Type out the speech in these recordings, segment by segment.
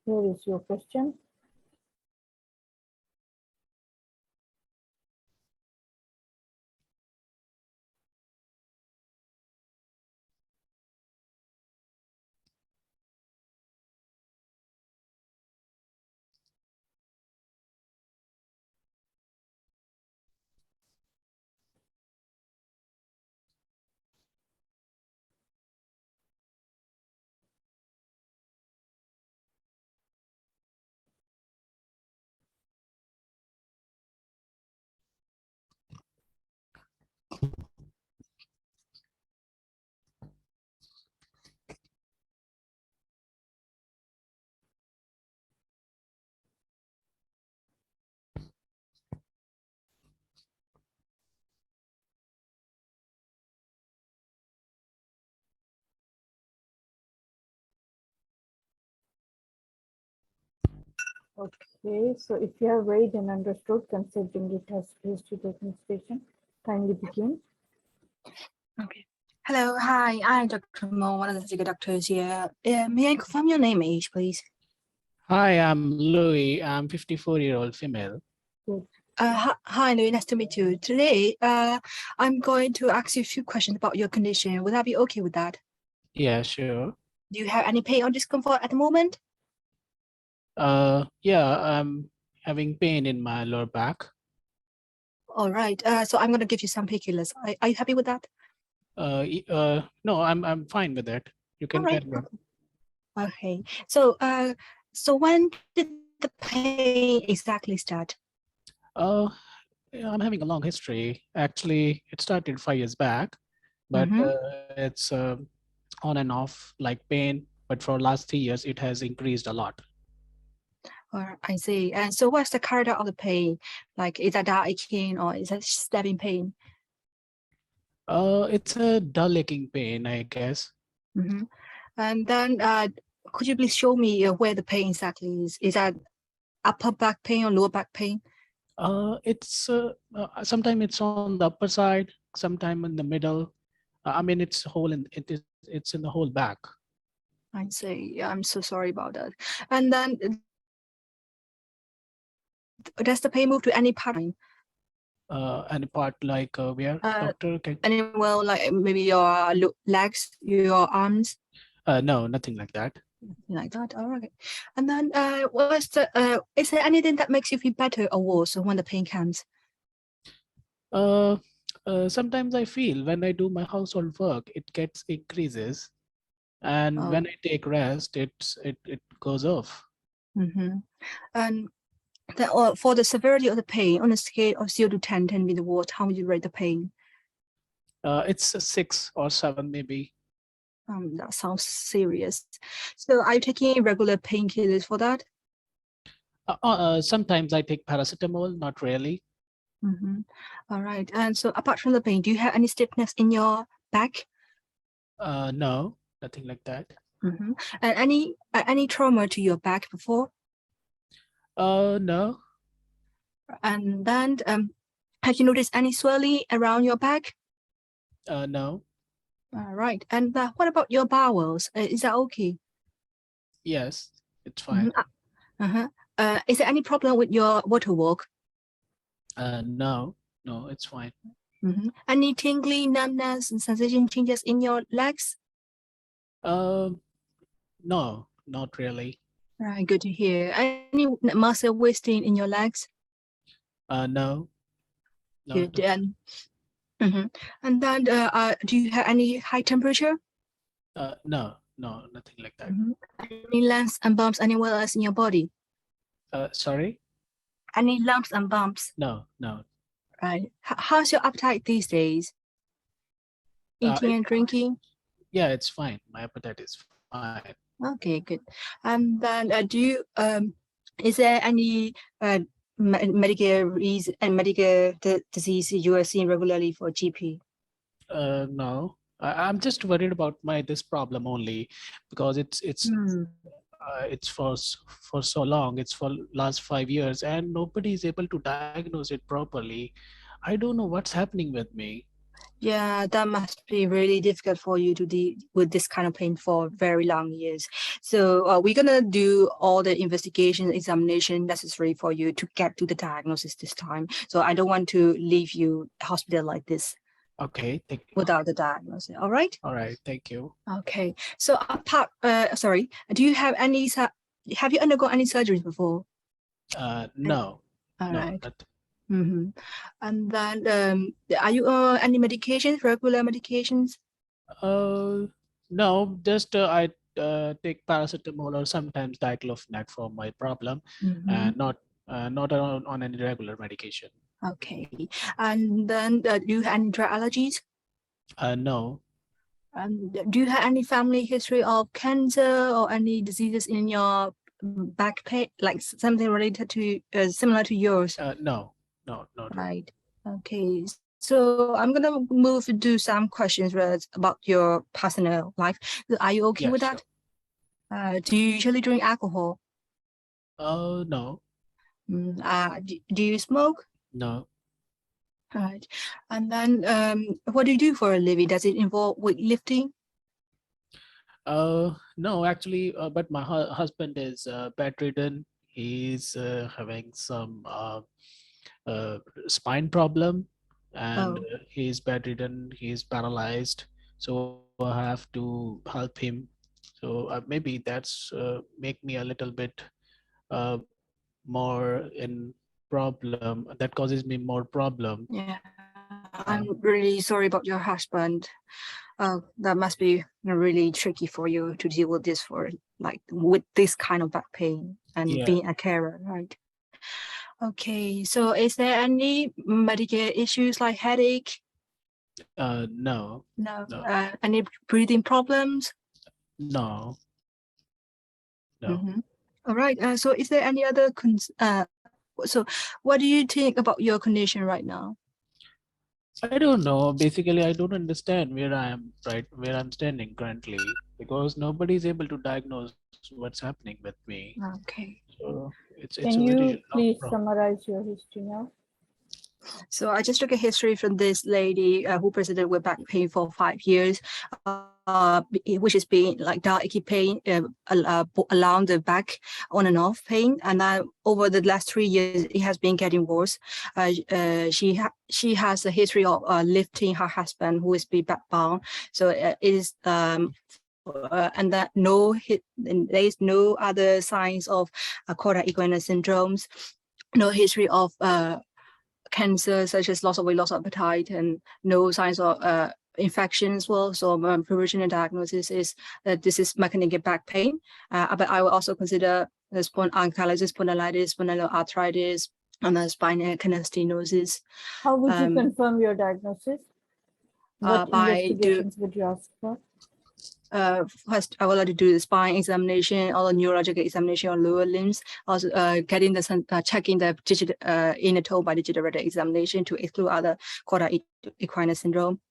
Here is your question. Okay, so if you have read and understood, considering it has reached to the administration, kindly begin. Okay. Hello, hi, I'm Dr. Mo, one of the senior doctors here. May I confirm your name, age, please? Hi, I'm Louis. I'm 54-year-old female. Good. Hi, Louis, nice to meet you. Today, I'm going to ask you a few questions about your condition. Would that be okay with that? Yeah, sure. Do you have any pain or discomfort at the moment? Yeah, I'm having pain in my lower back. All right, so I'm going to give you some painkillers. Are you happy with that? No, I'm fine with it. You can All right. carry on. Okay, so when did the pain exactly start? Yeah, I'm having a long history. Actually, it started 5 years back, but it's on and off like pain. But for last 3 years, it has increased a lot. I see. And so what's the character of the pain? Like, is that aching or is that stabbing pain? It's a dull aching pain, I guess. And then could you please show me where the pain exactly is? Is that upper back pain or lower back pain? It's sometimes it's on the upper side, sometime in the middle. I mean, it's in the whole back. I see. I'm so sorry about that. And then does the pain move to any part? Any part like where, doctor? Anywhere, like maybe your legs, your arms? No, nothing like that. Like that. All right. And then what's the is there anything that makes you feel better or worse when the pain comes? Sometimes I feel when I do my household work, it gets increases, and when I take rest, it goes off. And for the severity of the pain on a scale of 0 to 10, 10 being the worst, how would you rate the pain? It's a 6 or 7 maybe. That sounds serious. So are you taking regular painkillers for that? Sometimes I take paracetamol, not really. All right. And so apart from the pain, do you have any stiffness in your back? No, nothing like that. And any trauma to your back before? No. And then have you noticed any swelling around your back? No. All right. And what about your bowels? Is that okay? Yes, it's fine. Is there any problem with your water walk? No, it's fine. Any tingling, numbness, and sensation changes in your legs? No, not really. Right, good to hear. Any muscle wasting in your legs? No. Good. And then do you have any high temperature? No, nothing like that. Any lumps and bumps anywhere else in your body? Sorry? Any lumps and bumps? No. Right. How's your appetite these days? Eating and drinking? Yeah, it's fine. My appetite is fine. Okay, good. And then is there any medical disease you are seeing regularly for GP? No, I'm just worried about this problem only because it's for so long. It's for last 5 years and nobody is able to diagnose it properly. I don't know what's happening with me. Yeah, that must be really difficult for you to deal with this kind of pain for very long years. So we're gonna do all the investigation, examination necessary for you to get to the diagnosis this time. So I don't want to leave you hospital like this Okay, thank you. without the diagnosis. All right. All right, thank you. Okay. So apart, sorry, do you have any? Have you undergone any surgeries before? No, All no, right. not, Mm-hmm. And then, are you on any medications, regular medications? no, just I take paracetamol or sometimes diclofenac for my problem, Mm-hmm. and not on any regular medication. Okay. And then, do you have any drug allergies? No, And do you have any family history of cancer or any diseases in your back pain, like something related to similar to yours? no, no. Right. Okay. So I'm gonna move to some questions about your personal life. Are you okay Yeah, with sure. that? Do you usually drink alcohol? No, Do you smoke? no. Right. And then what do you do for a living? Does it involve weightlifting? No, actually, but my husband is bedridden. He's having some spine problem, and Oh, he's bedridden. He's paralyzed, so I have to help him. So maybe that's make me a little bit uh, more in problem. That causes me more problem. yeah. I'm really sorry about your husband. That must be really tricky for you to deal with this with this kind of back pain and Yeah. being a carer, right? Okay, so is there any medical issues like headache? No, No. no, Any breathing problems? no, no. Mm-hmm. All right. So is there any other so what do you think about your condition right now? I don't know. Basically, I don't understand where I am where I'm standing currently, because nobody is able to diagnose what's happening with me. Okay. So it's Can a you very long please process. summarize your history now? So I just took a history from this lady who presented with back pain for 5 years, which has been like dull achy pain along the back, on and off pain. And then over the last 3 years, it has been getting worse. She has a history of lifting her husband, who is backbound. So it is and that there is no other signs of caudal equina syndromes, no history of cancer such as loss of weight, loss of appetite, and no signs of infection as well. So provisional diagnosis is that this is mechanical back pain. But I will also consider the ankylosis spondylitis, spondyloarthritis, and the spinal canal stenosis. How would you confirm your diagnosis? What investigations would you ask for? First, I would like to do the spine examination or the neurological examination on lower limbs. Also, checking the digital inner toe by digital radar examination to exclude other caudal equina syndrome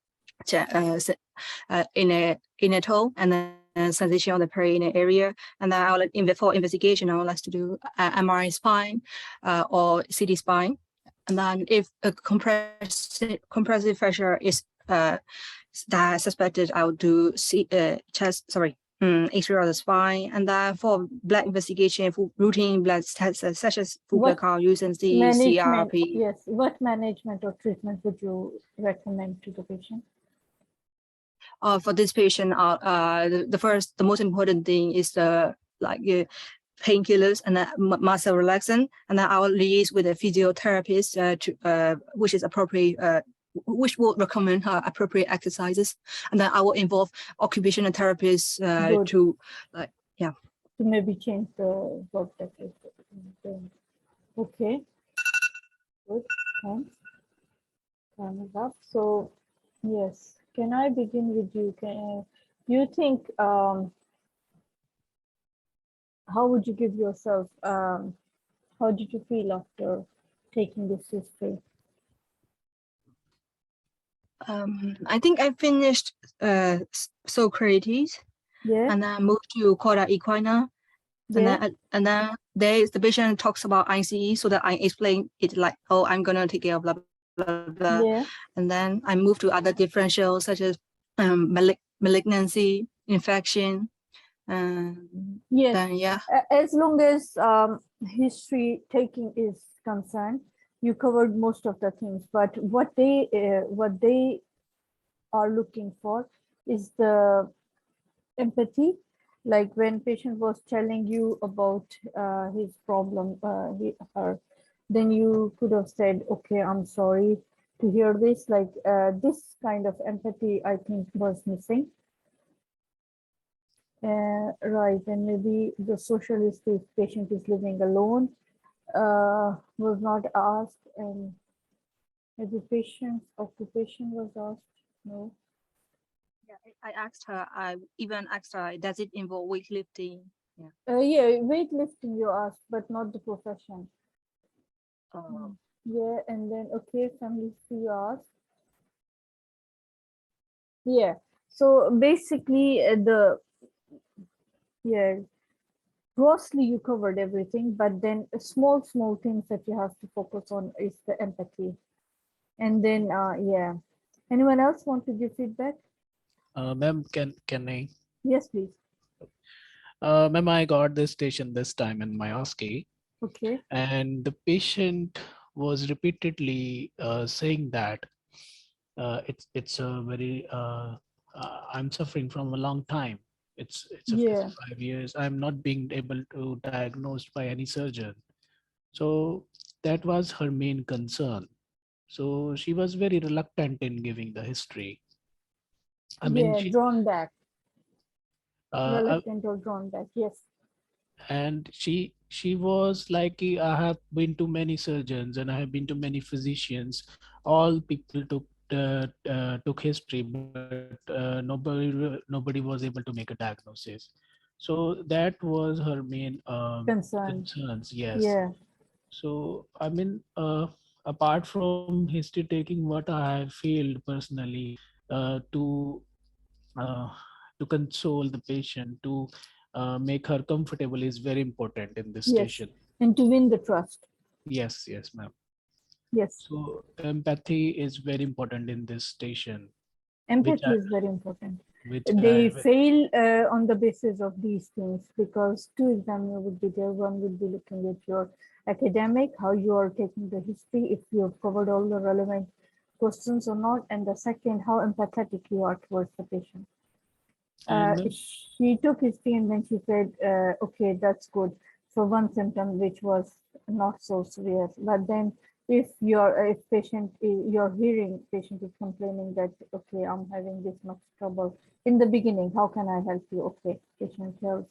inner toe, and then sensation on the perineal area. And then I would, for investigation, I would like to do MRI spine or CT spine. And then if a compressive fracture is that suspected, I would do X-ray of the spine. And then for blood investigation, for routine blood tests such as full blood count using the CRP. Yes, what management or treatment would you recommend to the patient? For this patient, the most important thing is the painkillers and muscle relaxant, and then I will liaise with a physiotherapist which is appropriate. Which will recommend appropriate exercises, and then I will involve occupational therapists to maybe change the work that is okay. Good, thanks. Time is up. So yes, can I begin with you? You think how would you give yourself? How did you feel after taking this history? I think I finished CCRISP, and then moved to caudal equina, and then the patient talks about ICE, so that I explain it like, oh, I'm gonna take care of blah blah, blah. Yeah. And then I moved to other differentials such as malignancy, infection. Yes. Then, yeah. As long as history taking is concerned, you covered most of the things. But what they are looking for is the empathy. Like when patient was telling you about his problem, her, then you could have said, "Okay, I'm sorry to hear this." Like this kind of empathy, I think, was missing. Right, and maybe the social history if patient is living alone was not asked, and maybe patient's occupation was asked. No. Yeah, I asked her, I even asked her, does it involve weightlifting? Yeah. Yeah, weightlifting you asked, but not the profession. Yeah, and then okay, family history you asked. Yeah, so basically grossly you covered everything, but then small things that you have to focus on is the empathy. And then yeah, anyone else want to give feedback? Ma'am, can I? Yes, please. Ma'am, I got this station this time in my OSCE, Okay. and the patient was repeatedly saying that it's a very I'm suffering from a long time. It's Yeah. 5 years. I'm not being able to diagnosed by any surgeon. So that was her main concern. So she was very reluctant in giving the history. I mean, Yeah, she drawn back, uh, reluctant or drawn back. Yes. and she was like, I have been to many surgeons and I have been to many physicians. All people took history, but nobody was able to make a diagnosis. So that was her main Concern. concerns. Yes. Yeah. So I mean, apart from history taking, what I have felt personally uh, to console the patient, to make her comfortable is very important in this Yes. station. And to win the trust. Yes, yes, ma'am. Yes. So empathy is very important in this station. Empathy is very important. Which They fail on the basis of these things because two examiners would be there. One would be looking at your academic, how you are taking the history, if you have covered all the relevant questions or not, and the second, how empathetic you are towards the patient. She took history and then she said, okay, that's good for one symptom, which was not so severe. But then if you're hearing patient is complaining that, okay, I'm having this much trouble in the beginning, how can I help you? Okay, patient tells,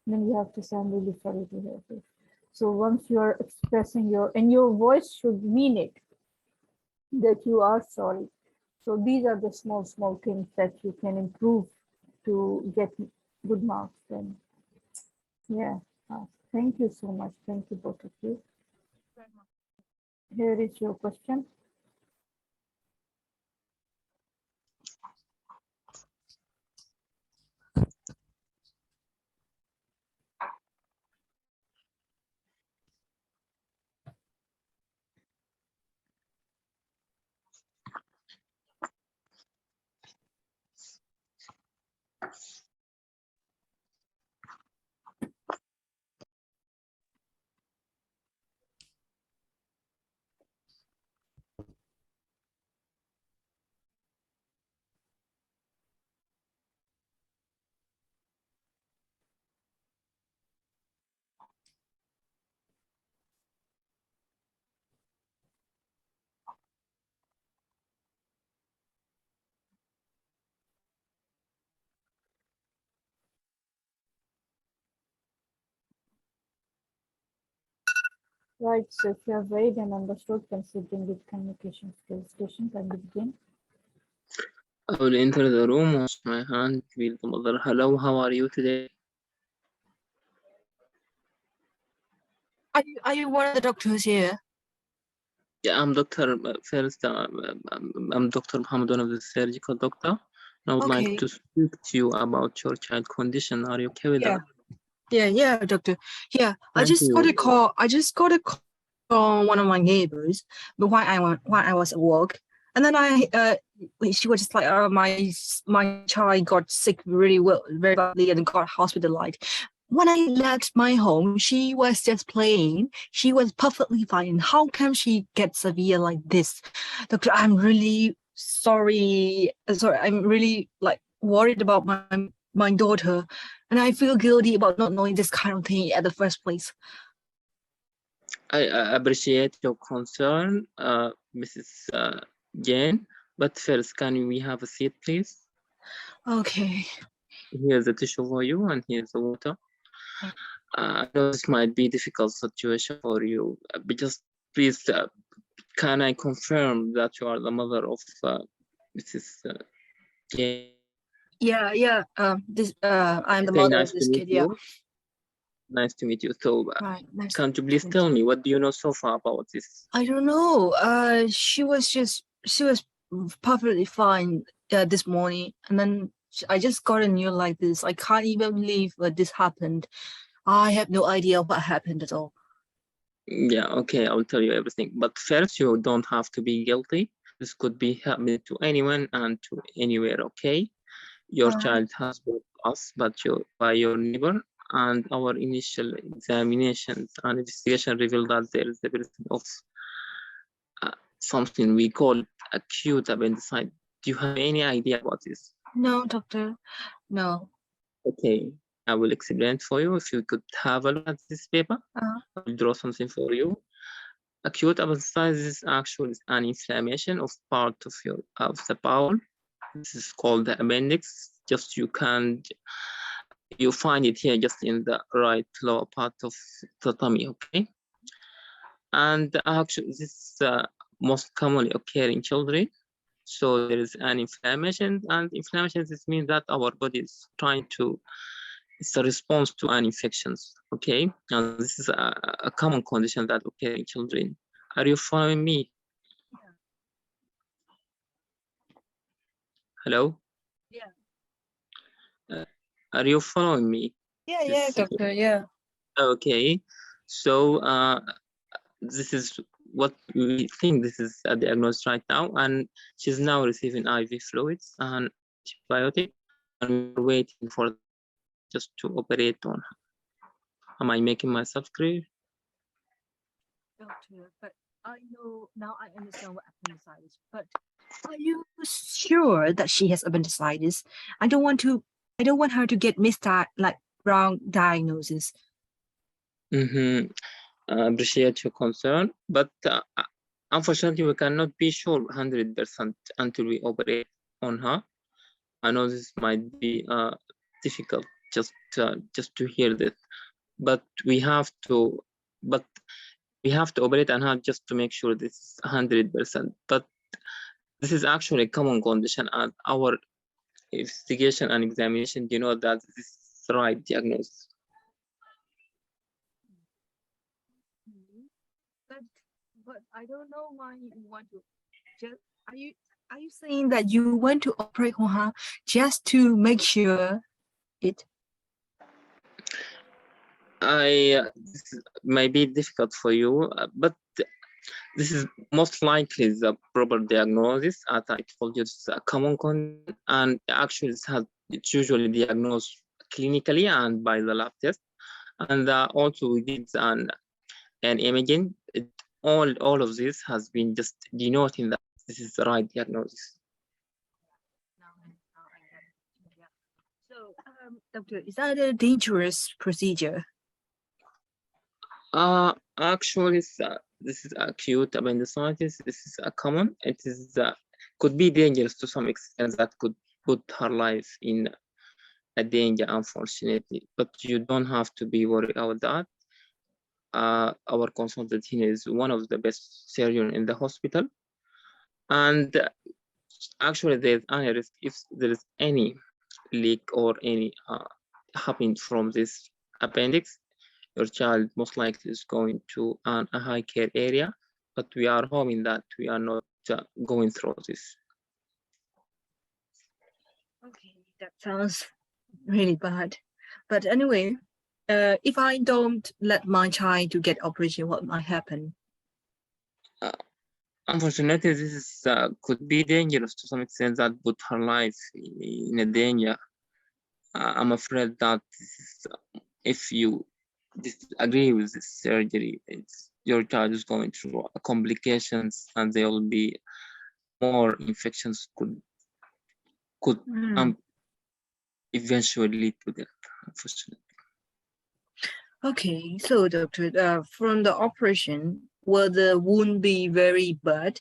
then you have to say, I'm really sorry to hear this. So once you're expressing and your voice should mean it, that you are sorry. So these are the small things that you can improve to get good marks. Then, yeah, thank you so much. Thank you, both of you. Here is your question. Right, so if you have read and understood, considering with communication skills, station can begin. I will enter the room, wash my hand, greet the mother. Hello, how are you today? Are you one of the doctors here? Yeah, I'm Dr. First, I'm Dr. Muhammad, one of the surgical doctor. I would like to speak to you about your child condition. Are you okay with that? Yeah, doctor. Yeah, I Thank just got you. a call. I just got a call from one of my neighbors, but while I was at work, and then she was just like, oh, my child got sick very badly and got hospitalized. When I left my home, she was just playing. She was perfectly fine. How can she get severe like this? Doctor, I'm really sorry. I'm really like worried about my daughter, and I feel guilty about not knowing this kind of thing at the first place. I appreciate your concern, Mrs. Jane, but first, can we have a seat, please? Okay. Here's the tissue for you, and here's the water. I know this might be a difficult situation for you, but just please, can I confirm that you are the mother of Mrs. Jane? Yeah. I'm the Okay, mother nice of this to meet kid. Yeah. you. Nice to meet you. So, Right. Nice can't you to please meet tell me what do you know so far about this? I don't know. She was perfectly fine this morning, and then I just got a news like this. I can't even believe that this happened. I have no idea what happened at all. Yeah, okay, I'll tell you everything. But first, you don't have to be guilty. This could be happening to anyone and to anywhere, okay? Your child has been us, but by your neighbor, and our initial examinations and investigation revealed that there is the presence of something we call acute appendicitis. Do you have any idea about this? No, doctor. No. Okay, I will explain it for you. If you could have a look at this paper, I will draw something for you. Acute appendicitis actually is an inflammation of part of the bowel. This is called the appendix. Just you find it here just in the right lower part of the tummy, okay? And actually this most commonly occur in children. So there is an inflammation, and inflammation, this means that our body is trying to, it's a response to an infections, okay? And this is a common condition that occur in children. Are you following me? Yeah. Hello? Yeah. Are you following me? Yeah, doctor, yeah. Okay, so this is what we think this is a diagnosis right now, and she's now receiving IV fluids and antibiotic, and we're waiting for just to operate on her. Am I making myself clear? Doctor, but I know now I understand what appendicitis, but are you sure that she has appendicitis? I don't want her to get wrong diagnosis. Appreciate your concern, but unfortunately we cannot be sure 100% until we operate on her. I know this might be difficult just to hear this, but we have to operate on her just to make sure this is 100%. But this is actually a common condition, and our investigation and examination, you know that this is the right diagnosis. But I don't know why you want to just are you saying that you want to operate on her just to make sure it? This may be difficult for you, but this is most likely the proper diagnosis. As I told you, it's a common condition, and actually it's usually diagnosed clinically and by the lab test. And also we did an imaging. All of this has been just denoting that this is the right diagnosis. So, doctor, is that a dangerous procedure? Actually, this is acute appendicitis. This is a common. It is could be dangerous to some extent, that could put her life in a danger, unfortunately. But you don't have to be worried about that. Our consultant here is one of the best surgeons in the hospital, and actually there's any risk if there is any leak or any happening from this appendix. Your child most likely is going to a high care area, but we are hoping that we are not going through this. Okay, that sounds really bad. But anyway, if I don't let my child to get operation, what might happen? Unfortunately, this is, could be dangerous to some extent, that put her life in a danger. I'm afraid that this is, if you disagree with this surgery, your child is going through complications, and there will be more infections could eventually lead to death, unfortunately. Okay, so doctor, from the operation, will the wound be very bad?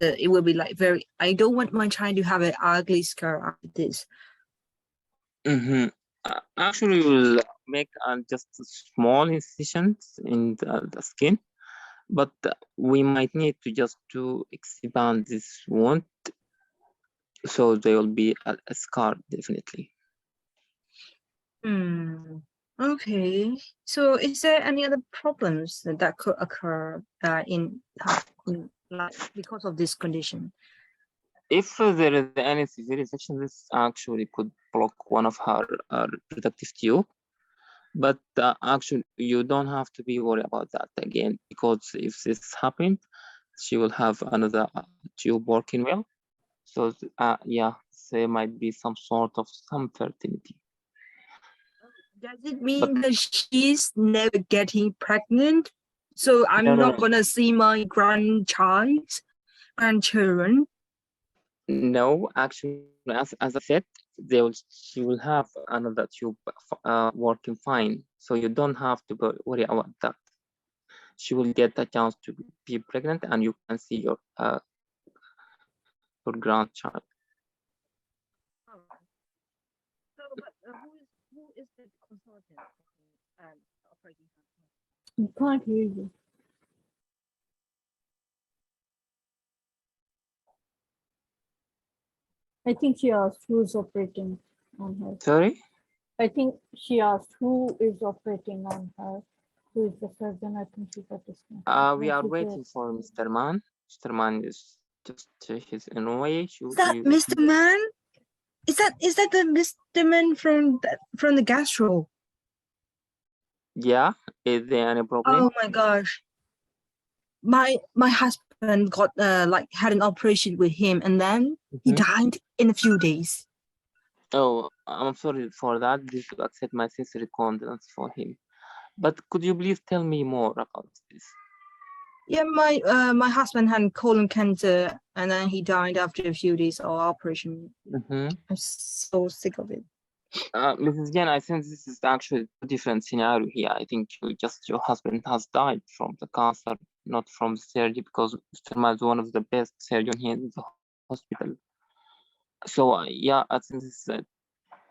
It will be like very. I don't want my child to have an ugly scar after this. Actually, we'll make just small incisions in the skin, but we might need to just to expand this wound, so there will be a scar, definitely. Okay, so is there any other problems that could occur in like because of this condition? If there is any severe infection, this actually could block one of her reproductive tube. But actually, you don't have to be worried about that again, because if this happened, she will have another tube working well. So yeah, there might be some sort of some fertility. Does it mean that she's never getting pregnant? So I'm not gonna see my grandchildren? No, actually, as I said, she will have another tube working fine. So you don't have to worry about that. She will get a chance to be pregnant, and you can see your grandchild. So, but who is the consultant operating? You can't hear you. I think she asked who's operating on her. Sorry? I think she asked who is operating on her. Who is the surgeon? I think she got this. We are waiting for Mr. Mann. Mr. Mann is just his in a way. Is that Mr. Mann? Is that the Mr. Mann from the gastro? Yeah. Is there any problem? Oh my gosh. My husband got like had an operation with him, and then he died in a few days. Oh, I'm sorry for that. Please accept my sincere condolence for him. But could you please tell me more about this? Yeah, my husband had colon cancer, and then he died after a few days of operation. I'm so sick of it. Mrs. Yen, I think this is actually a different scenario here. I think your husband has died from the cancer, not from the surgery, because Mr. Ma is one of the best surgeons here in the hospital. So yeah, I think this is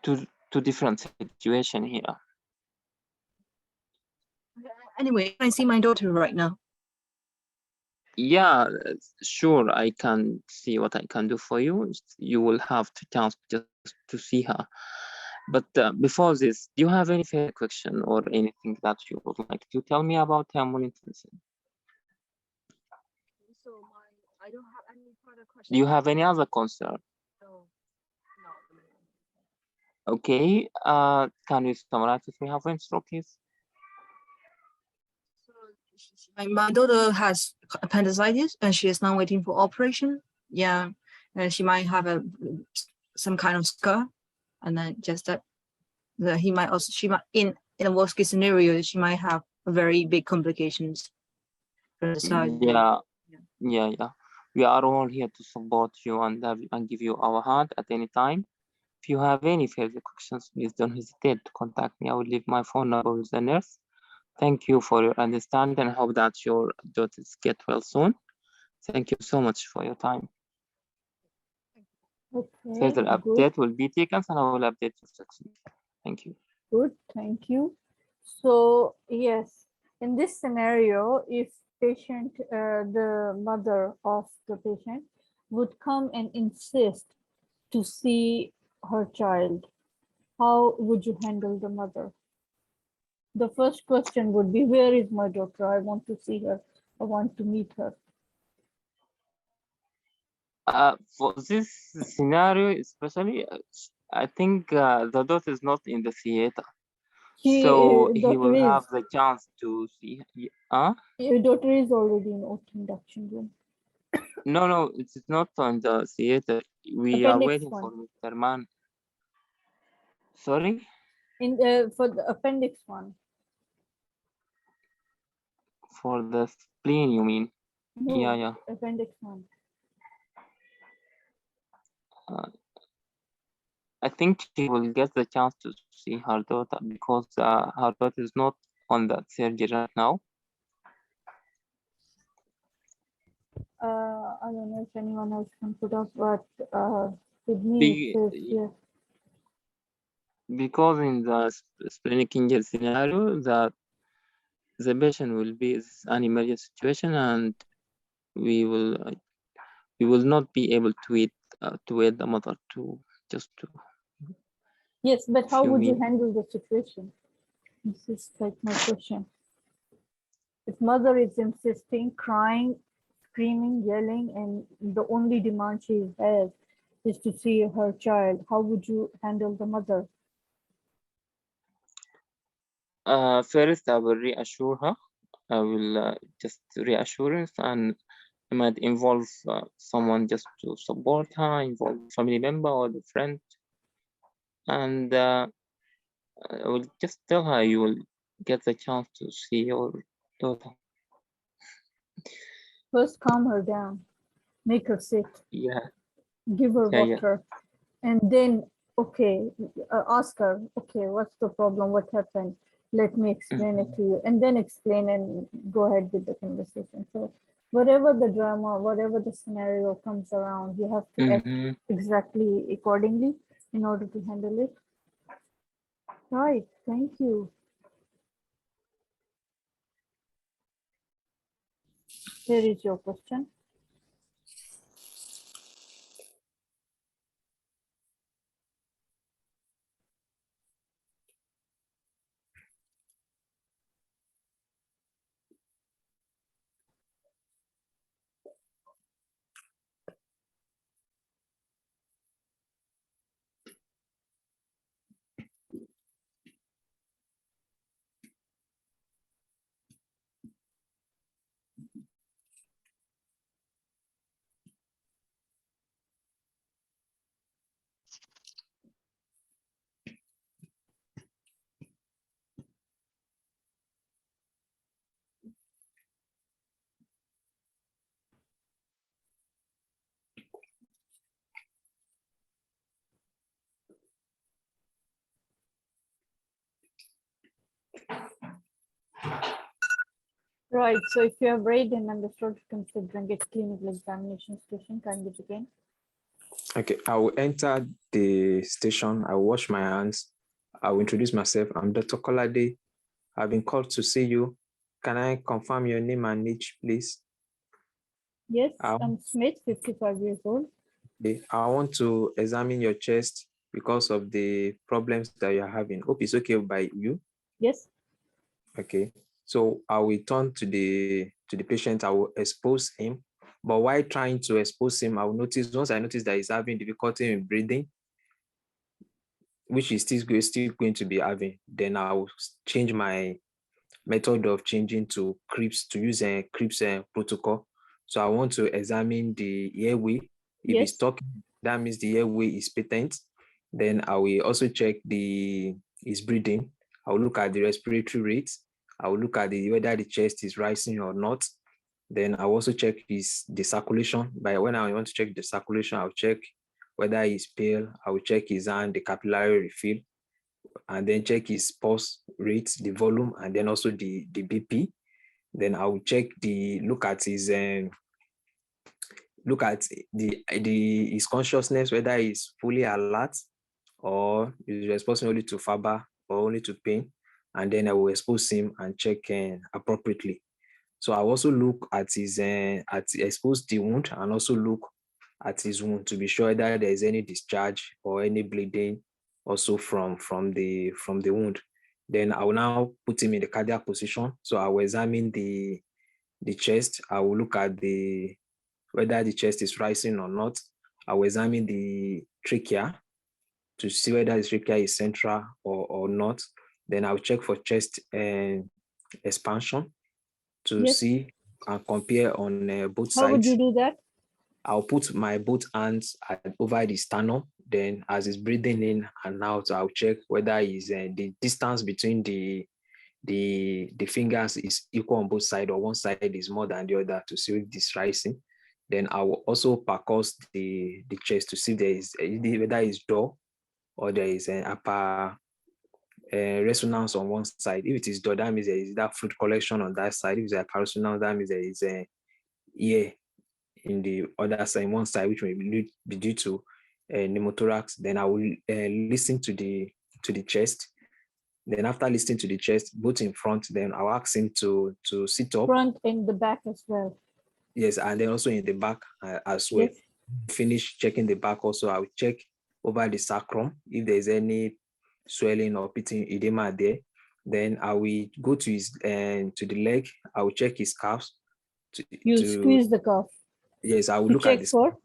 two different situation here. Anyway, I see my daughter right now. Yeah, sure. I can see what I can do for you. You will have the chance just to see her. But before this, do you have any further question or anything that you would like to tell me about thermal intensity? So I don't have any further questions. Do you have any other concern? No. Okay. Can you summarize if we have any please? My daughter has appendicitis, and she is now waiting for operation. Yeah, she might have some kind of scar, and then just that she might in a worst case scenario, she might have very big complications from the side. Yeah. We are all here to support you and give you our hand at any time. If you have any further questions, please don't hesitate to contact me. I will leave my phone number with the nurse. Thank you for your understanding. I hope that your daughters get well soon. Thank you so much for your time. Okay, further update will be taken, and I will update you section. Thank you. Good, thank you. So yes, in this scenario, if patient, the mother of the patient would come and insist to see her child, how would you handle the mother? The first question would be, where is my daughter? I want to see her. I want to meet her. For this scenario, especially, I think the daughter is not in the theater. So he daughter will have is, the chance to see. your daughter is already in auto induction room. No, it's not on the theater. We are Appendix waiting 1. for Mr. Man. Sorry? For the appendix 1. For the spleen, you mean? No, Yeah. appendix 1. I think she will get the chance to see her daughter because her daughter is not on that surgery right now. I don't know if anyone else can put up, but with me Be- it says here. Because in the splenic injury scenario, that the patient will be in an emergency situation, and we will not be able to wait the mother to just to. Yes, but how you would you mean- handle the situation? This is like my question. If mother is insisting, crying, screaming, yelling, and the only demand she has is to see her child, how would you handle the mother? First, I will reassure her. I will just reassurance, and I might involve someone just to support her, involve a family member or the friend, and I will just tell her you will get the chance to see your daughter. First, calm her down, make her sit, Yeah. give her Yeah. water, and then, okay, ask her, okay, what's the problem? What happened? Let me explain it to you, and then explain and go ahead with the conversation. So whatever the drama, whatever the scenario comes around, you have to act exactly accordingly in order to handle it. Right, thank you. Here is your question. Right, so if you have read and understood considering its clinical examination station, kindly begin. Okay, I will enter the station. I will wash my hands. I will introduce myself. I'm Dr. Kolade. I've been called to see you. Can I confirm your name and age, please? Yes, I'm Smith, 55 years old. Okay, I want to examine your chest because of the problems that you're having. Hope it's okay by you. Yes. Okay, so I will turn to the patient. I will expose him. But while trying to expose him, I will notice, once I notice that he's having difficulty in breathing, which is still going to be having, then I will change my method of changing to CRISP, to use a CRISP protocol. So I want to examine the airway. If Yes. it's talking, that means the airway is patent. Then I will also check his breathing. I will look at the respiratory rate. I will look at whether the chest is rising or not. Then I will also check the circulation. When I want to check the circulation, I'll check whether he's pale. I will check his hand, the capillary refill, and then check his pulse rate, the volume, and then also the BP. Then I will look at his his consciousness, whether he's fully alert or is responding only to FABA or only to pain. And then I will expose him and check appropriately. So I also look at expose the wound and also look at his wound to be sure that there is any discharge or any bleeding also from the wound. Then I will now put him in the cardiac position. So I will examine the chest. I will look at whether the chest is rising or not. I will examine the trachea to see whether the trachea is central or not. Then I'll check for chest expansion to Yes. see and compare on both How would sides. you do that? I'll put my both hands over the sternum. Then as he's breathing in and out, I'll check whether the distance between the fingers is equal on both sides, or one side is more than the other, to see if it's rising. Then I will also percuss the chest to see if there is whether it's dull or there is an upper resonance on one side. If it is dull, that means there is that fluid collection on that side. If it's a resonance, that means there is a ear in the other side, one side, which may be due to pneumothorax. Then I will listen to the chest. Then after listening to the chest, both in front, then I'll ask him to sit up. Front and the back as well. Yes, and then also in the back as well. Yes. Finish checking the back also. I'll check over the sacrum if there's any swelling or pitting edema there. Then I will go to his to the leg. I will check his calves. You squeeze the calf. Yes, I will To look check at this. for.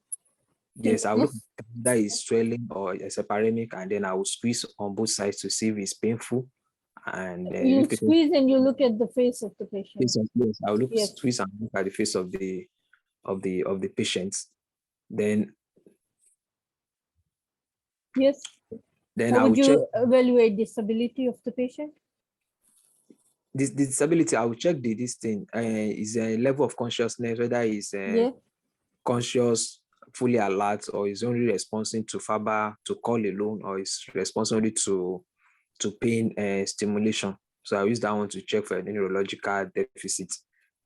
Yes, I will look at that is swelling or a separemic, and then I will squeeze on both sides to see if it's painful. And You if it is squeeze and you look at the face of the patient. yes, I'll look Yes. squeeze and look at the face of the patient. Then Yes. I How will would check you evaluate the stability of the patient? this disability. I will check this thing is a level of consciousness, whether it's Yeah. conscious, fully alert, or is only responding to FABA, to call alone, or is responding only to pain stimulation. So I use that one to check for any neurological deficit.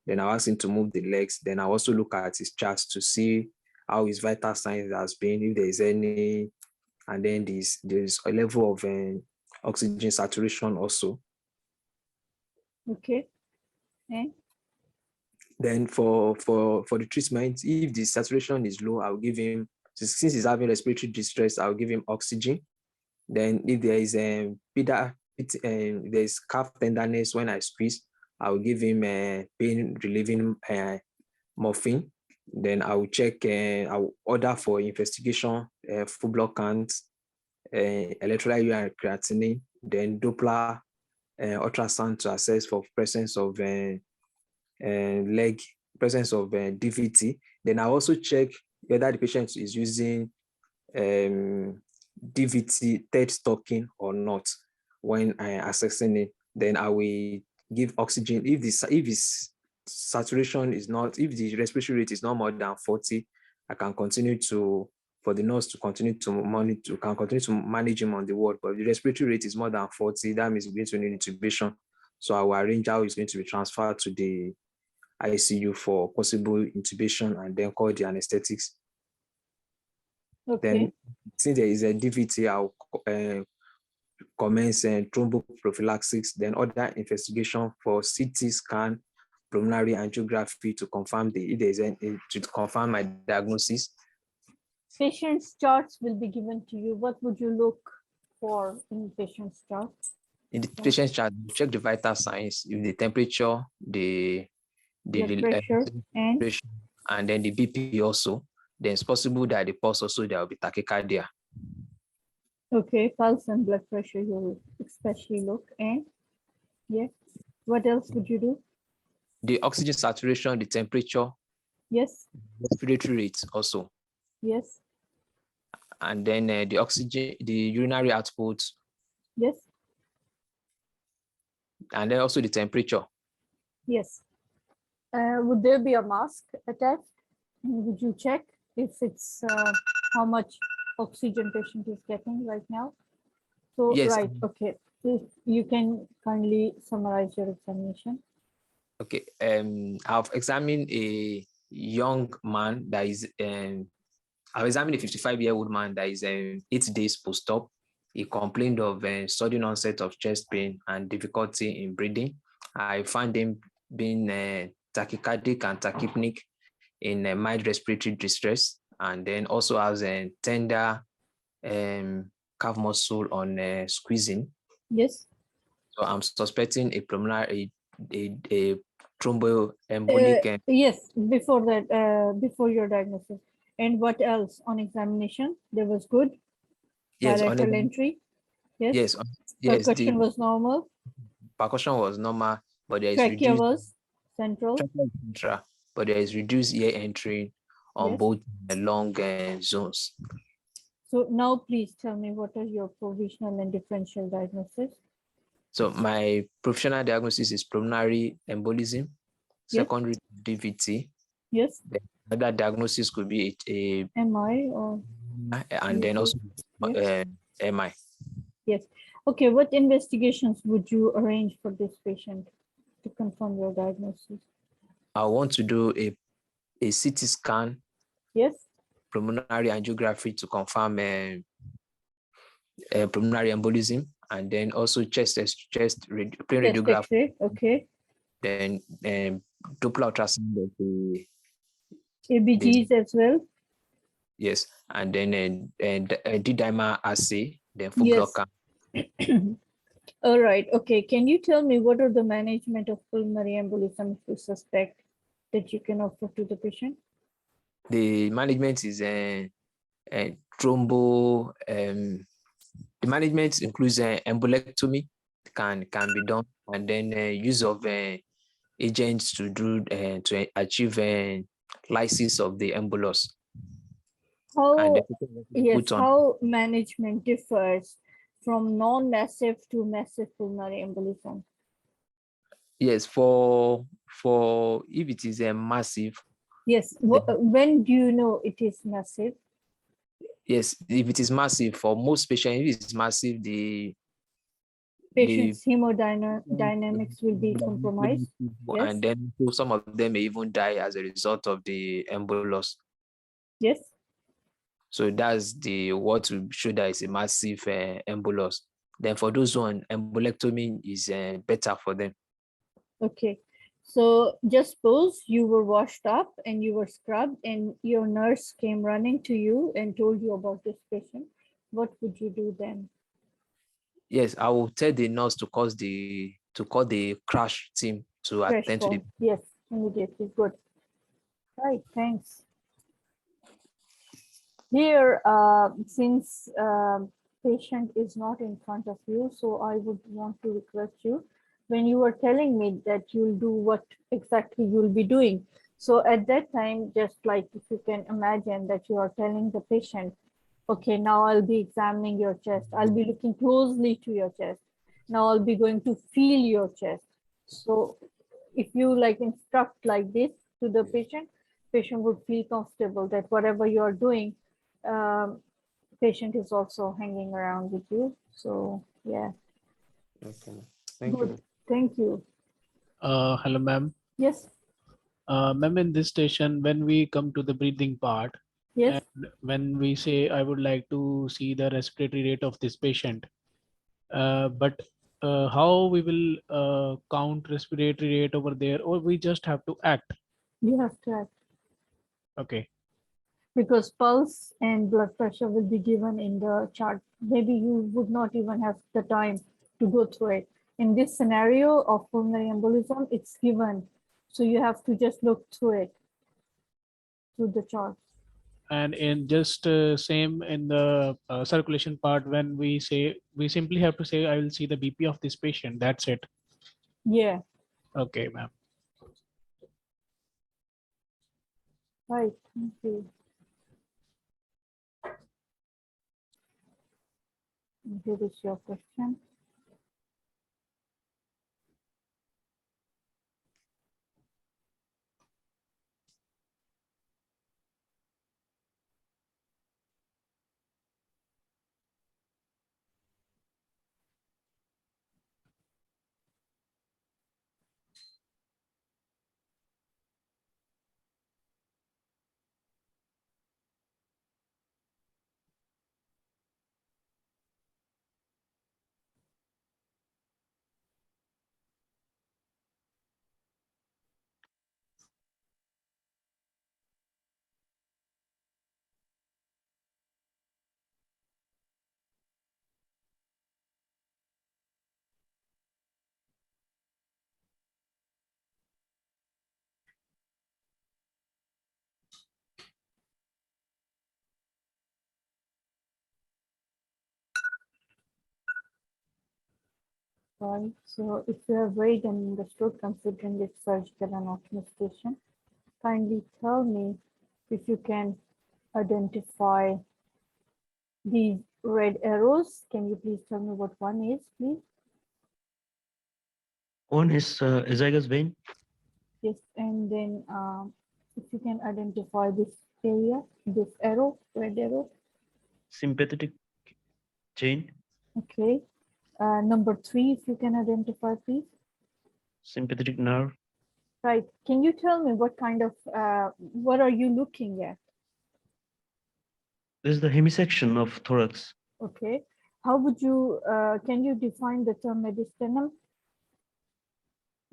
Then I ask him to move the legs. Then I also look at his charts to see how his vital signs has been, if there is any, and then there's a level of oxygen saturation also. Okay. And Then for the treatment, if the saturation is low, I'll give him, since he's having respiratory distress, I'll give him oxygen. Then if there is there's calf tenderness when I squeeze, I'll give him pain relieving morphine. Then I will check, I'll order for investigation, full blood counts, electrolyte urine creatinine, then Doppler ultrasound to assess for presence of presence of DVT. Then I also check whether the patient is using DVT third stocking or not when assessing it. Then I will give oxygen if his saturation is not, if the respiratory rate is not more than 40, I can continue for the nurse to continue to monitor, can continue to manage him on the ward. But if the respiratory rate is more than 40, that means we're going to need intubation. So I will arrange how he's going to be transferred to the ICU for possible intubation and then call the anesthetics. okay. Then since there is a DVT, I'll commence thromboprophylaxis, then other investigation for CT scan, pulmonary angiography to confirm if there is to confirm my diagnosis. Patient's charts will be given to you. What would you look for in patient's chart? In the patient's chart, check the vital signs, if the temperature, the Blood pressure and then the BP also. Then it's possible that the pulse also there will be tachycardia. okay, pulse and blood pressure you will especially look. And yeah, what else would you do? The oxygen saturation, the temperature, Yes, respiratory rate also. yes, And then the oxygen, the urinary output, yes, and then also the temperature. yes. Would there be a mask attached? And would you check if it's how much oxygen patient is getting right now? So Yes. right, okay. If you can kindly summarize your examination. Okay. I've examined a young man that is I've examined a 55-year-old man that is 8 days post-op. He complained of sudden onset of chest pain and difficulty in breathing. I found him being tachycardic and tachypneic in mild respiratory distress, and then also has a tender calf muscle on squeezing. Yes. So I'm suspecting a pulmonary, a thromboembolic. Yes, before that, before your diagnosis. And what else on examination? There was good Yes, bilateral entry. Yes. yes, yes, the Percussion was normal. percussion was normal, but there is Trachea reduced was central. but there is reduced ear entry on Yes. both long zones. So now please tell me, what are your provisional and differential diagnosis? So my professional diagnosis is pulmonary embolism, Yes. secondary DVT. Yes. Another diagnosis could be a MI or and then also yes. MI. Yes. Okay, what investigations would you arrange for this patient to confirm your diagnosis? I want to do a CT scan, Yes. pulmonary angiography to confirm pulmonary embolism, and then also plain radiograph. X-ray. Okay. Then Doppler ultrasound of the ABGs as well. yes, and then D-dimer assay, then full Yes. blood count. All right. Okay. Can you tell me what are the management of pulmonary embolism if you suspect that you can offer to the patient? The management is thrombo. The management includes embolectomy can be done, and then use of agents to do to achieve lysis of the embolus. How yes, how management differs from non-massive to massive pulmonary embolism? Yes, for if it is a massive. Yes. When do you know it is massive? Yes, if it is massive, for most patients, if it's massive, the patient's hemodynamics will be compromised. Yes. And then some of them may even die as a result of the embolus. Yes. So that's what will show that it's a massive embolus. Then for those one, embolectomy is better for them. Okay. So just suppose you were washed up and you were scrubbed and your nurse came running to you and told you about this patient. What would you do then? Yes, I will tell the nurse to call the crash team to attend to the. Yes, immediately. Good. Right, thanks. Here, since patient is not in front of you, so I would want to request you, when you were telling me that you'll do what exactly you'll be doing. So at that time, just like if you can imagine that you are telling the patient, okay, now I'll be examining your chest. I'll be looking closely to your chest. Now I'll be going to feel your chest. So if you like instruct like this to the patient would feel comfortable that whatever you're doing, patient is also hanging around with you. So yeah. Okay. Thank you. Thank you. Hello, ma'am. Yes. Ma'am, in this station, when we come to the breathing part, yes, and when we say, I would like to see the respiratory rate of this patient, but how we will count respiratory rate over there, or we just have to act? you have to act. Okay. Because pulse and blood pressure will be given in the chart. Maybe you would not even have the time to go through it. In this scenario of pulmonary embolism, it's given. So you have to just look through it, through the chart. And in just same in the circulation part, when we say, we simply have to say, I will see the BP of this patient. That's it. Yeah. Okay, ma'am. Right. Thank you. Here is your question. Right. So if you have read and understood considering this surgical anatomy station, kindly tell me if you can identify these red arrows. Can you please tell me what one is, please? One is azygous vein, Yes, and then if you can identify this area, this arrow, red arrow. sympathetic chain, Okay. Number 3, if you can identify, please. sympathetic nerve, Right. Can you tell me what kind of, what are you looking at? this is the hemisection of thorax. Okay. How would you, can you define the term mediastinum?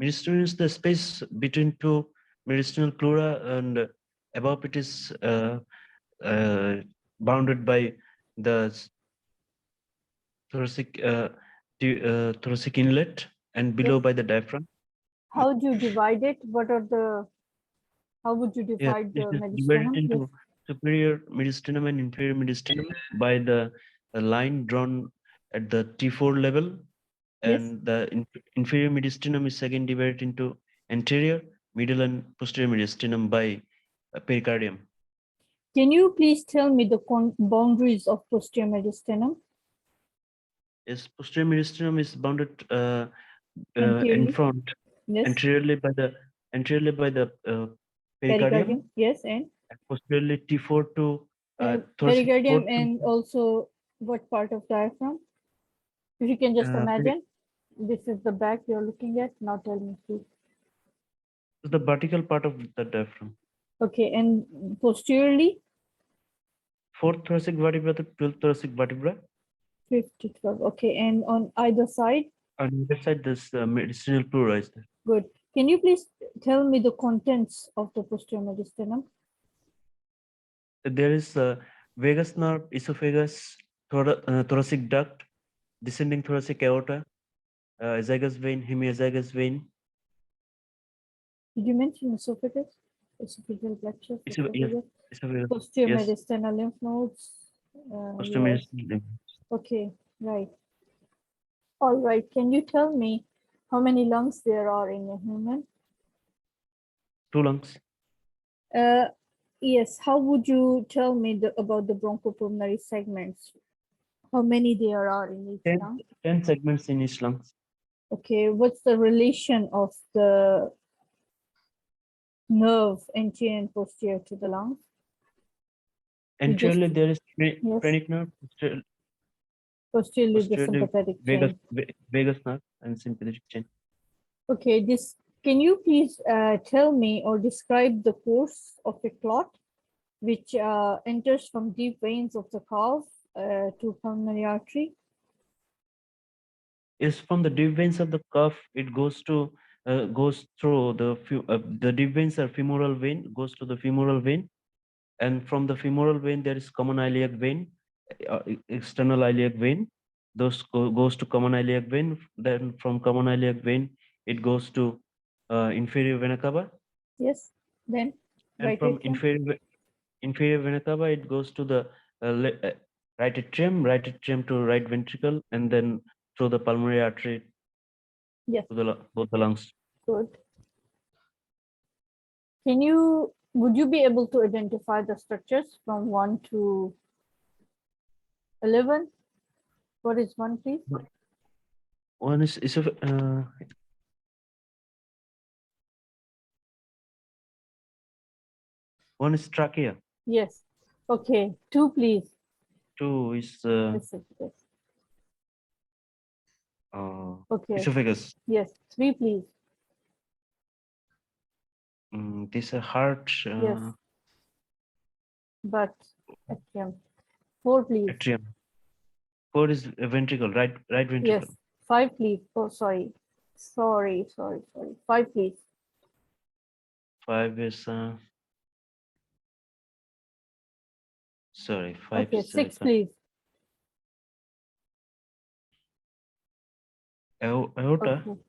Mediastinum is the space between two mediastinal pleura, and above it is bounded by the thoracic thoracic inlet, and below Yes. by the diaphragm. How do you divide it? What are the, how would you Yeah, divide this the is divided mediastinum? into Yes. superior mediastinum and inferior mediastinum by the line drawn at the T4 level, Yes. and the inferior mediastinum is again divided into anterior, middle, and posterior mediastinum by pericardium. Can you please tell me the boundaries of posterior mediastinum? Yes, posterior mediastinum is bounded in Anteriorly? front Yes. anteriorly by the pericardium, Pericardium. Yes. And and posteriorly T4 to thoracic pericardium port and also what part of diaphragm? If you can just imagine, this is the back you're looking at. Now tell me, please. the vertical part of the diaphragm. Okay, and posteriorly, Fourth thoracic vertebra, the 12th thoracic vertebra. 5 to 12. Okay, and on either side, On the other side, this mediastinal pleura is there. good. Can you please tell me the contents of the posterior mediastinum? There is vagus nerve, esophagus, thoracic duct, descending thoracic aorta, azygous vein, hemiazygous vein. Did you mention esophagus? Esophageal plexus, Yes, esophagus, esophagus. posterior Yes, mediastinal lymph nodes. posterior Yes. mediastinal. Okay, right. All right. Can you tell me how many lungs there are in a human? 2 lungs. Yes. How would you tell me about the bronchopulmonary segments? How many there are in each 10, lung? 10 segments in each lung. Okay. What's the relation of the nerve anterior and posterior to the lungs? Anteriorly, there is Yes. phrenic nerve, Posteriorly, the posteriorly sympathetic vagus, chain. vagus nerve, and sympathetic chain. Okay. This. Can you please tell me or describe the course of a clot which enters from deep veins of the calf to pulmonary artery? Is from the deep veins of the cuff, it goes through the deep veins are femoral vein, goes to the femoral vein, and from the femoral vein there is common iliac vein, external iliac vein. Those goes to common iliac vein. Then from common iliac vein it goes to inferior vena cava, Yes. Then and right from atrium. inferior vena cava it goes to the right atrium to right ventricle, and then through the pulmonary artery Yes. to both the lungs. Good. Would you be able to identify the structures from 1 to 11? What is 1, please? One is one is trachea. Yes. Okay. 2, please. 2 is Yes. Okay. esophagus. Yes. 3, please. This is heart. Yes. But atrium. 4, please. Atrium. 4 is a ventricle, right ventricle. Yes. 5, please. Oh, sorry. Sorry. 5, please. 5 is sorry. 5 Okay. is 6, please. aorta. Okay.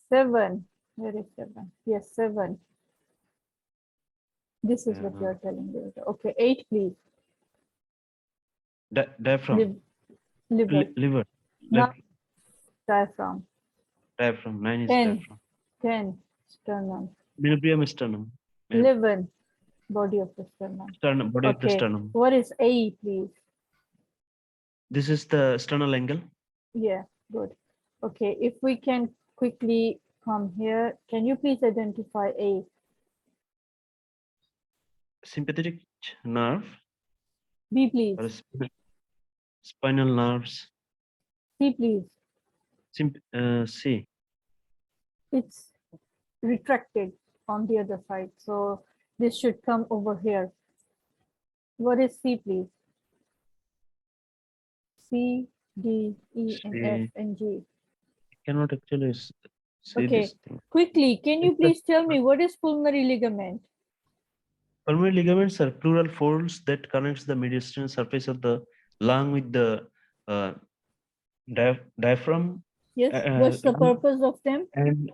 7. Where is 7? Yes, 7. This is what you are telling me. Okay. 8, please. Diaphragm. Liver. Liver. Now, Like Diaphragm. Diaphragm. 9 is 10. diaphragm. 10. Sternum. Milbrium sternum. 11. Body of the sternum. Sternum. Body of the Okay. sternum. What is A, please? This is the sternal angle. Yeah, good. Okay, if we can quickly come here, can you please identify A? Sympathetic nerve. B, please. Or spinal nerves. C, please. C. It's retracted on the other side, so this should come over here. What is C, please? C, D, E, and F, C. and G. Cannot actually see Okay, this thing. quickly, can you It's a- please tell me what is pulmonary ligament? Pulmonary ligaments are pleural folds that connects the mediastinal surface of the lung with the diaphragm. Yes, what's the lung, purpose of them? and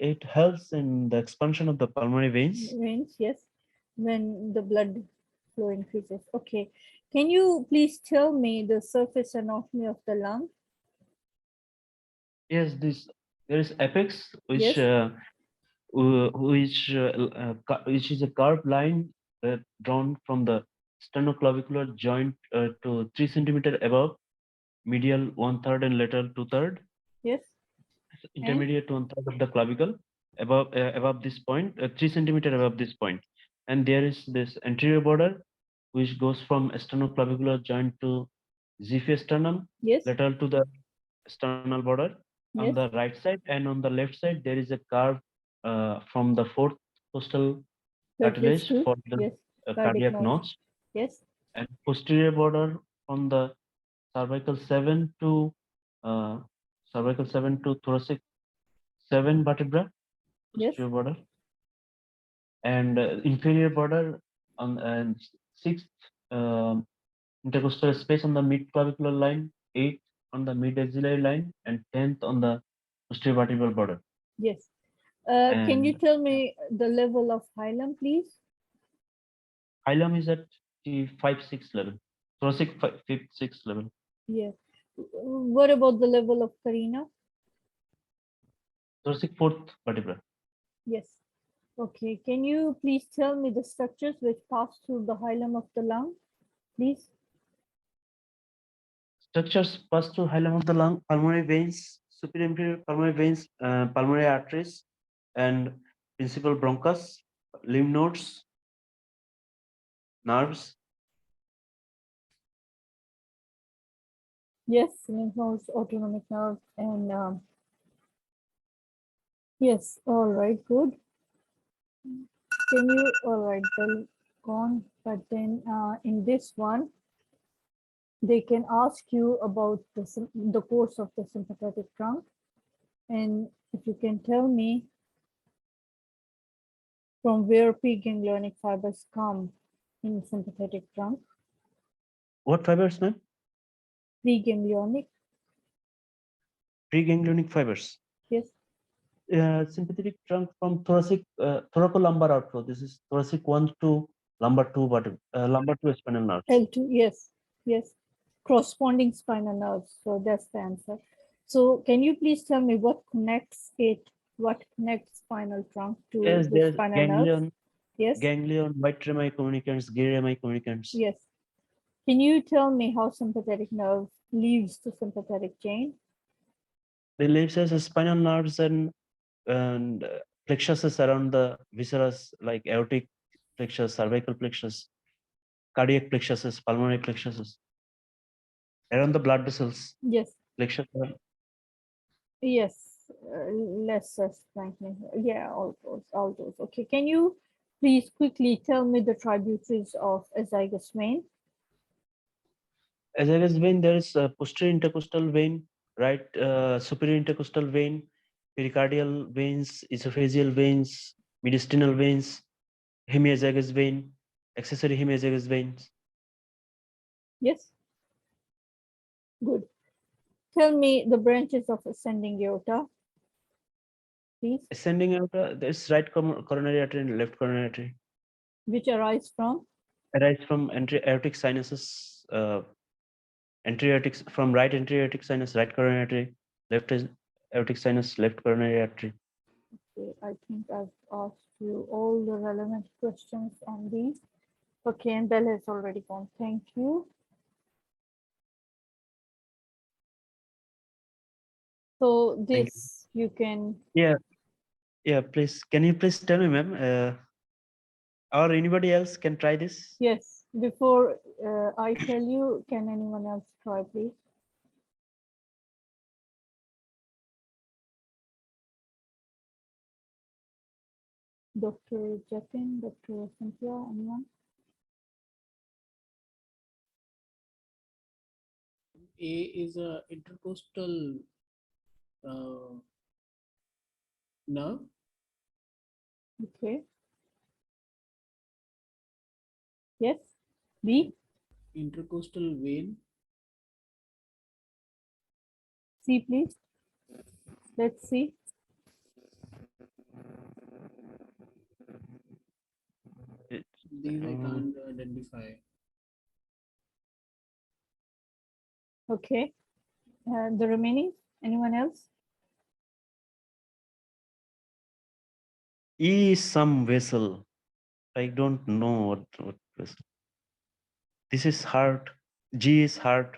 it helps in the expansion of the pulmonary veins. Veins, yes, when the blood flow increases. Okay, can you please tell me the surface anatomy of the lung? Yes, there is apex, which Yes. which is a curved line drawn from the sternoclavicular joint to 3 centimeter above, medial 1/3 and lateral 2/3, Yes, intermediate 1/3 of the clavicle above this point, 3 centimeter above this point. And there is this anterior border which goes from sternoclavicular joint to xiphisternum, yes, lateral to the sternal border on yes, the right side, and on the left side there is a curve from the fourth costal cartilage for the yes, cardiac notch. notch, Yes, and posterior border from the cervical 7 to thoracic 7 vertebra, yes, posterior border, and inferior border on sixth intercostal space on the mid clavicular line, 8th on the mid axillary line, and 10th on the posterior vertebral border. yes. Can you And tell me the level of hilum, please? hilum is at the 5-6 level, thoracic 5-6 level. Yeah. What about the level of carina? Thoracic 4th vertebra. Yes. Okay. Can you please tell me the structures which pass through the hilum of the lung, please? Structures pass through hilum of the lung: pulmonary veins, superior inferior pulmonary veins, pulmonary arteries, and principal bronchus, lymph nodes, nerves. Yes, lymph nodes, autonomic nerve, and yes. All right. Good. Can you? All right. Well, gone. But then in this one, they can ask you about the course of the sympathetic trunk, and if you can tell me from where preganglionic fibers come in sympathetic trunk. What fibers, ma'am? Preganglionic. Preganglionic fibers. Yes. Sympathetic trunk from thoracic, thoracolumbar outflow. This is thoracic 1 to lumbar 2 lumbar 2 spinal nerves. L2. Yes. Yes. Corresponding spinal nerves. So that's the answer. So can you please tell me what connects it? What connects spinal trunk to Yes, the there's spinal ganglion, nerves? Yes. ganglion, white rami communicants, gay rami communicants. Yes. Can you tell me how sympathetic nerve leaves the sympathetic chain? They lives as a spinal nerves and plexuses around the viscera, like aortic plexus, cervical plexus, cardiac plexuses, pulmonary plexuses, around the blood vessels. Yes. Plexus. Yes. Less strengthening. Yeah, all those. Okay. Can you please quickly tell me the tributaries of azygous vein? Azygous vein, there is a posterior intercostal vein, right, superior intercostal vein, pericardial veins, esophageal veins, mediastinal veins, hemiazygous vein, accessory hemiazygous veins. Yes. Good. Tell me the branches of ascending aorta, please. Ascending aorta, there's right coronary artery and left coronary artery. Which arise from? Arise from aortic sinuses, from right anterior aortic sinus, right coronary artery, Left is aortic sinus, left coronary artery. Okay, I think I've asked you all the relevant questions on these. Okay, and Bell has already gone. Thank you. So this you can. Yeah, please. Can you please tell me, ma'am? Or anybody else can try this? Yes, before I tell you, can anyone else try, please? Dr. Jatin, Dr. Cynthia, anyone? A is a intercostal nerve. Okay. Yes. B. Intercostal vein. C, please. Let's see. These I can't identify. Okay. The remaining, anyone else? E is some vessel. I don't know what vessel. This is heart. G is heart.